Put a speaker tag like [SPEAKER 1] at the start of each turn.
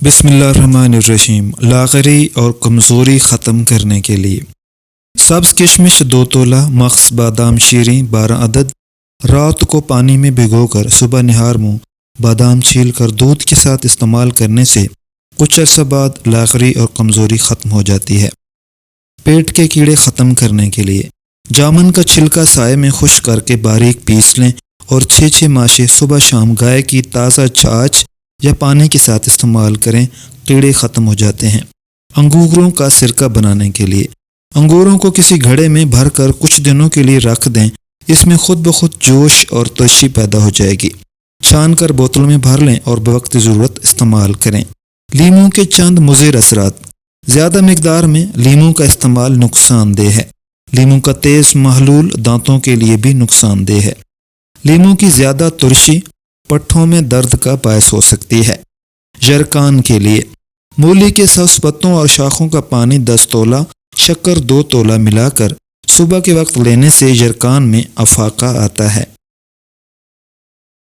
[SPEAKER 1] بسم اللہ الرحمن الرحیم۔ لاغری اور کمزوری ختم کرنے کے لیے سبز کشمش 2 تولہ، مغز بادام شیریں 12 عدد، رات کو پانی میں بھگو کر صبح نہار منہ بادام چھیل کر دودھ کے ساتھ استعمال کرنے سے کچھ عرصہ بعد لاغری اور کمزوری ختم ہو جاتی ہے۔ پیٹ کے کیڑے ختم کرنے کے لیے جامن کا چھلکا سائے میں خشک کر کے باریک پیس لیں اور 6 ماشے صبح شام گائے کی تازہ چھاچھ یا پانی کے ساتھ استعمال کریں، کیڑے ختم ہو جاتے ہیں۔ انگوروں کا سرکہ بنانے کے لیے انگوروں کو کسی گھڑے میں بھر کر کچھ دنوں کے لیے رکھ دیں، اس میں خود بخود جوش اور ترشی پیدا ہو جائے گی۔ چھان کر بوتل میں بھر لیں اور بوقت ضرورت استعمال کریں۔ لیموں کے چند مضر اثرات۔ زیادہ مقدار میں لیموں کا استعمال نقصان دہ ہے۔ لیموں کا تیز محلول دانتوں کے لیے بھی نقصان دہ ہے۔ لیموں کی زیادہ ترشی پٹھوں میں درد کا باعث ہو سکتی ہے۔ یرکان کے لیے مولی کے سبز پتوں اور شاخوں کا پانی 10 تولہ، شکر 2 تولہ ملا کر صبح کے وقت لینے سے یرکان میں افاقہ آتا ہے۔